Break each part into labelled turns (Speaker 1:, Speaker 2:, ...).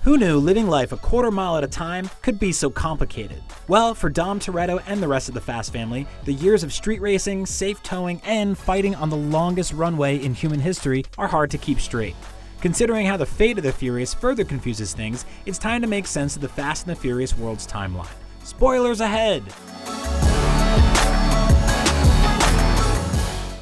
Speaker 1: Who knew living life a quarter mile at a time could be so complicated? Well, for Dom Toretto and the rest of the Fast family, the years of street racing, safe towing, and fighting on the longest runway in human history are hard to keep straight. Considering how the fate of the Furious further confuses things, it's time to make sense of the Fast and the Furious world's timeline. Spoilers ahead!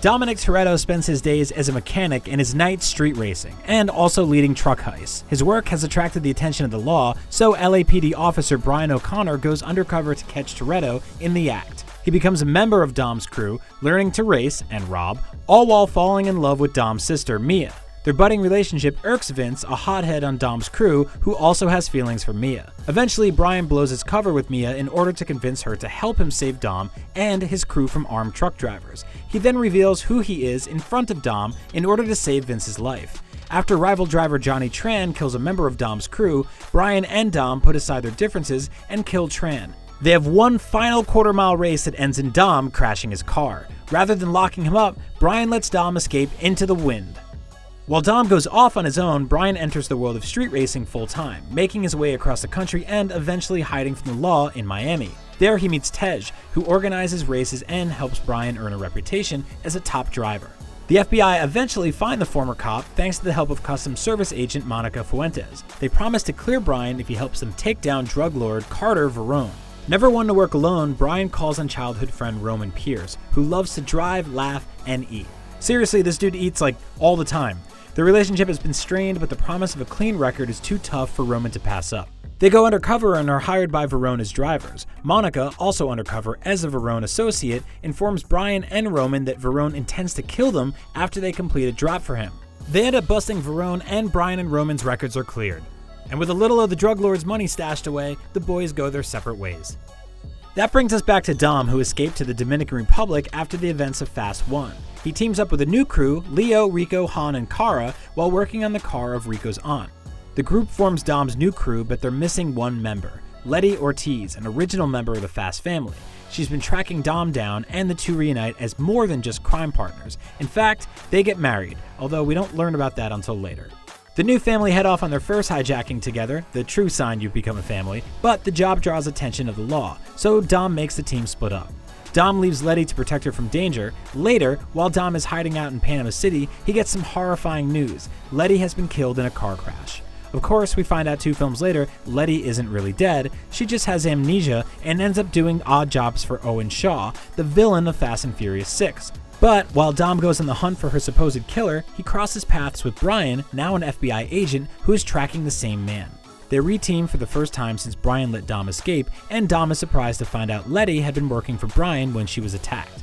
Speaker 1: Dominic Toretto spends his days as a mechanic and his nights street racing, and also leading truck heists. His work has attracted the attention of the law, so LAPD officer Brian O'Connor goes undercover to catch Toretto in the act. He becomes a member of Dom's crew, learning to race and rob, all while falling in love with Dom's sister, Mia. Their budding relationship irks Vince, a hothead on Dom's crew, who also has feelings for Mia. Eventually, Brian blows his cover with Mia in order to convince her to help him save Dom and his crew from armed truck drivers. He then reveals who he is in front of Dom in order to save Vince's life. After rival driver Johnny Tran kills a member of Dom's crew, Brian and Dom put aside their differences and kill Tran. They have one final quarter-mile race that ends in Dom crashing his car. Rather than locking him up, Brian lets Dom escape into the wind. While Dom goes off on his own, Brian enters the world of street racing full-time, making his way across the country and eventually hiding from the law in Miami. There he meets Tej, who organizes races and helps Brian earn a reputation as a top driver. The FBI eventually find the former cop thanks to the help of Customs Service agent Monica Fuentes. They promise to clear Brian if he helps them take down drug lord Carter Verone. Never one to work alone, Brian calls on childhood friend Roman Pierce, who loves to drive, laugh, and eat. Seriously, this dude eats like all the time. The relationship has been strained, but the promise of a clean record is too tough for Roman to pass up. They go undercover and are hired by Verone as drivers. Monica, also undercover as a Verone associate, informs Brian and Roman that Verone intends to kill them after they complete a drop for him. They end up busting Verone, and Brian and Roman's records are cleared. And with a little of the drug lord's money stashed away, the boys go their separate ways. That brings us back to Dom, who escaped to the Dominican Republic after the events of Fast 1. He teams up with a new crew, Leo, Rico, Han, and Cara, while working on the car of Rico's aunt. The group forms Dom's new crew, but they're missing one member, Letty Ortiz, an original member of the Fast family. She's been tracking Dom down, and the two reunite as more than just crime partners. In fact, they get married, although we don't learn about that until later. The new family head off on their first hijacking together, the true sign you've become a family, but the job draws attention of the law, so Dom makes the team split up. Dom leaves Letty to protect her from danger. Later, while Dom is hiding out in Panama City, he gets some horrifying news. Letty has been killed in a car crash. Of course, we find out 2 films later, Letty isn't really dead, she just has amnesia and ends up doing odd jobs for Owen Shaw, the villain of Fast and Furious 6. But while Dom goes on the hunt for her supposed killer, he crosses paths with Brian, now an FBI agent, who is tracking the same man. They re-team for the first time since Brian let Dom escape, and Dom is surprised to find out Letty had been working for Brian when she was attacked.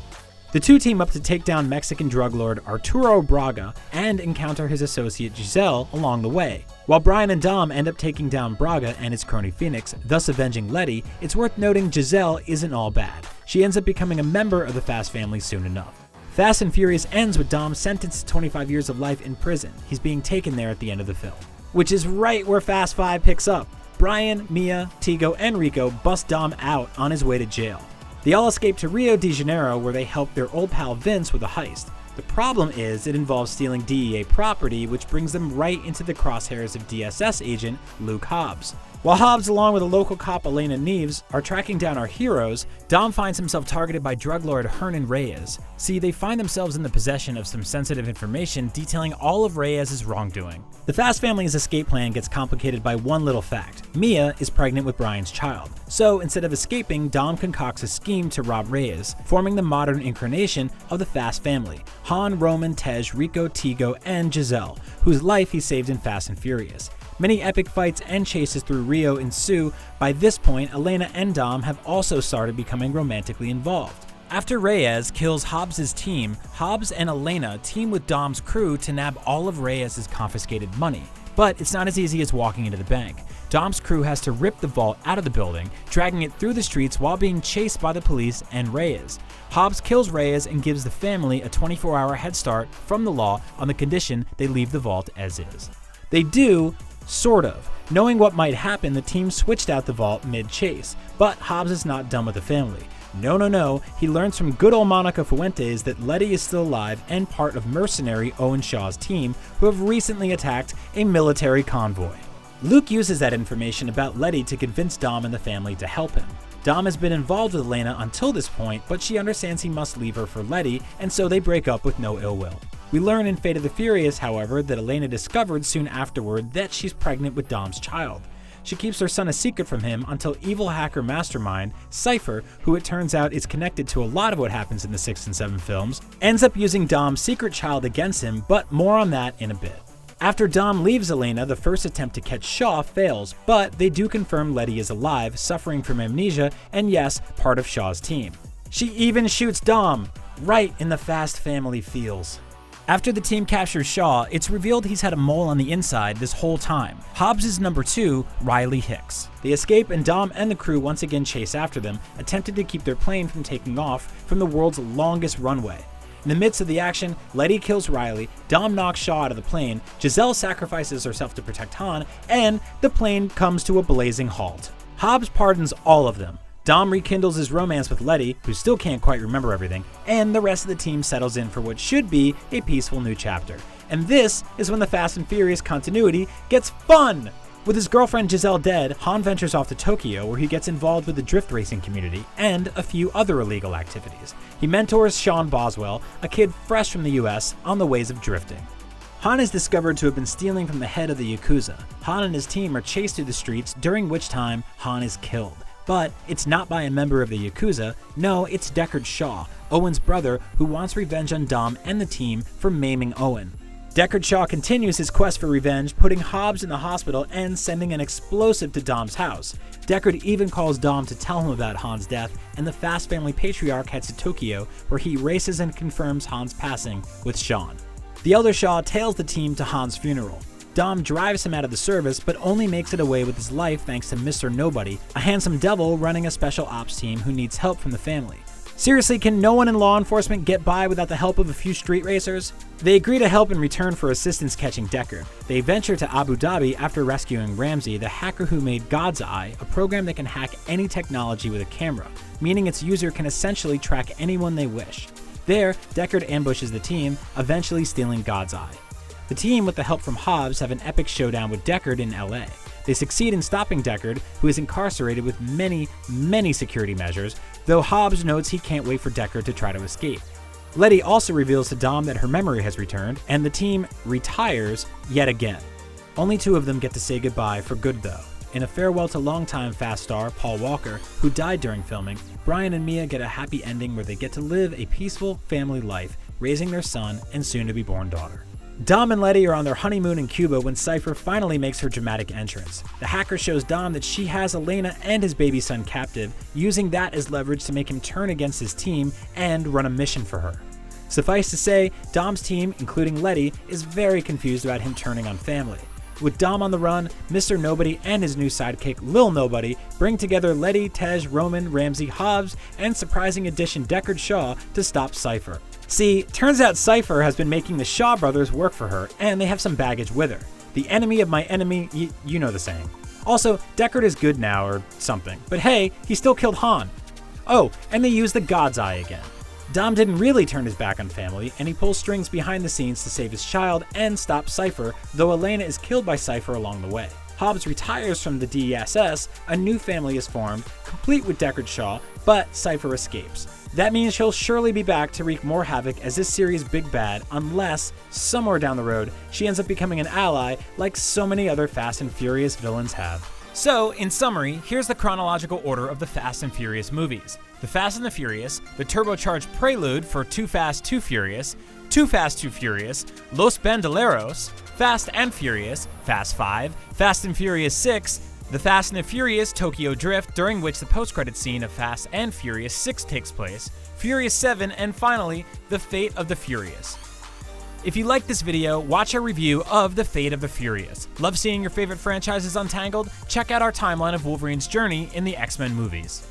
Speaker 1: The two team up to take down Mexican drug lord Arturo Braga and encounter his associate Giselle along the way. While Brian and Dom end up taking down Braga and his crony Phoenix, thus avenging Letty, it's worth noting Giselle isn't all bad. She ends up becoming a member of the Fast family soon enough. Fast and Furious ends with Dom sentenced to 25 years of life in prison. He's being taken there at the end of the film. Which is right where Fast 5 picks up. Brian, Mia, Tigo, and Rico bust Dom out on his way to jail. They all escape to Rio de Janeiro, where they help their old pal Vince with a heist. The problem is it involves stealing DEA property, which brings them right into the crosshairs of DSS agent Luke Hobbs. While Hobbs, along with a local cop Elena Neves, are tracking down our heroes, Dom finds himself targeted by drug lord Hernan Reyes. See, they find themselves in the possession of some sensitive information detailing all of Reyes' wrongdoing. The Fast family's escape plan gets complicated by one little fact. Mia is pregnant with Brian's child. So instead of escaping, Dom concocts a scheme to rob Reyes, forming the modern incarnation of the Fast family: Han, Roman, Tej, Rico, Tigo, and Giselle, whose life he saved in Fast and Furious. Many epic fights and chases through Rio ensue. By this point, Elena and Dom have also started becoming romantically involved. After Reyes kills Hobbs' team, Hobbs and Elena team with Dom's crew to nab all of Reyes' confiscated money. But it's not as easy as walking into the bank. Dom's crew has to rip the vault out of the building, dragging it through the streets while being chased by the police and Reyes. Hobbs kills Reyes and gives the family a 24-hour head start from the law on the condition they leave the vault as is. They do, sort of. Knowing what might happen, the team switched out the vault mid-chase, but Hobbs is not done with the family. No, he learns from good old Monica Fuentes that Letty is still alive and part of mercenary Owen Shaw's team, who have recently attacked a military convoy. Luke uses that information about Letty to convince Dom and the family to help him. Dom has been involved with Elena until this point, but she understands he must leave her for Letty, and so they break up with no ill will. We learn in Fate of the Furious, however, that Elena discovered soon afterward that she's pregnant with Dom's child. She keeps her son a secret from him until evil hacker mastermind, Cypher, who it turns out is connected to a lot of what happens in the 6 and 7 films, ends up using Dom's secret child against him, but more on that in a bit. After Dom leaves Elena, the first attempt to catch Shaw fails, but they do confirm Letty is alive, suffering from amnesia, and yes, part of Shaw's team. She even shoots Dom, right in the Fast family feels. After the team captures Shaw, it's revealed he's had a mole on the inside this whole time. Hobbs' number 2, Riley Hicks. They escape and Dom and the crew once again chase after them, attempting to keep their plane from taking off from the world's longest runway. In the midst of the action, Letty kills Riley, Dom knocks Shaw out of the plane, Giselle sacrifices herself to protect Han, and the plane comes to a blazing halt. Hobbs pardons all of them. Dom rekindles his romance with Letty, who still can't quite remember everything, and the rest of the team settles in for what should be a peaceful new chapter. And this is when the Fast and Furious continuity gets fun! With his girlfriend Giselle dead, Han ventures off to Tokyo where he gets involved with the drift racing community and a few other illegal activities. He mentors Sean Boswell, a kid fresh from the US, on the ways of drifting. Han is discovered to have been stealing from the head of the Yakuza. Han and his team are chased through the streets, during which time Han is killed. But it's not by a member of the Yakuza, no, it's Deckard Shaw, Owen's brother, who wants revenge on Dom and the team for maiming Owen. Deckard Shaw continues his quest for revenge, putting Hobbs in the hospital and sending an explosive to Dom's house. Deckard even calls Dom to tell him about Han's death, and the Fast family patriarch heads to Tokyo, where he races and confirms Han's passing with Sean. The elder Shaw tails the team to Han's funeral. Dom drives him out of the service, but only makes it away with his life thanks to Mr. Nobody, a handsome devil running a special ops team who needs help from the family. Seriously, can no one in law enforcement get by without the help of a few street racers? They agree to help in return for assistance catching Deckard. They venture to Abu Dhabi after rescuing Ramsey, the hacker who made God's Eye, a program that can hack any technology with a camera, meaning its user can essentially track anyone they wish. There, Deckard ambushes the team, eventually stealing God's Eye. The team, with the help from Hobbs, have an epic showdown with Deckard in LA. They succeed in stopping Deckard, who is incarcerated with many security measures, though Hobbs notes he can't wait for Deckard to try to escape. Letty also reveals to Dom that her memory has returned, and the team retires yet again. Only 2 of them get to say goodbye for good though. In a farewell to longtime Fast star Paul Walker, who died during filming, Brian and Mia get a happy ending where they get to live a peaceful family life, raising their son and soon-to-be-born daughter. Dom and Letty are on their honeymoon in Cuba when Cypher finally makes her dramatic entrance. The hacker shows Dom that she has Elena and his baby son captive, using that as leverage to make him turn against his team and run a mission for her. Suffice to say, Dom's team, including Letty, is very confused about him turning on family. With Dom on the run, Mr. Nobody and his new sidekick Lil Nobody bring together Letty, Tej, Roman, Ramsey, Hobbs, and surprising addition Deckard Shaw to stop Cypher. See, turns out Cypher has been making the Shaw brothers work for her, and they have some baggage with her. The enemy of my enemy, you know the saying. Also, Deckard is good now or something, but hey, he still killed Han. Oh, and they use the God's Eye again. Dom didn't really turn his back on family, and he pulls strings behind the scenes to save his child and stop Cypher, though Elena is killed by Cypher along the way. Hobbs retires from the DSS, a new family is formed, complete with Deckard Shaw, but Cypher escapes. That means he'll surely be back to wreak more havoc as this series' big bad, unless, somewhere down the road, she ends up becoming an ally like so many other Fast and Furious villains have. So, in summary, here's the chronological order of the Fast and Furious movies. The Fast and the Furious, the turbocharged prelude for Too Fast, Too Furious, Too Fast, Too Furious, Los Bandoleros, Fast and Furious, Fast 5, Fast and Furious 6, The Fast and the Furious Tokyo Drift, during which the post-credit scene of Fast and Furious 6 takes place, Furious 7, and finally, The Fate of the Furious. If you liked this video, watch our review of The Fate of the Furious. Love seeing your favorite franchises untangled? Check out our timeline of Wolverine's journey in the X-Men movies.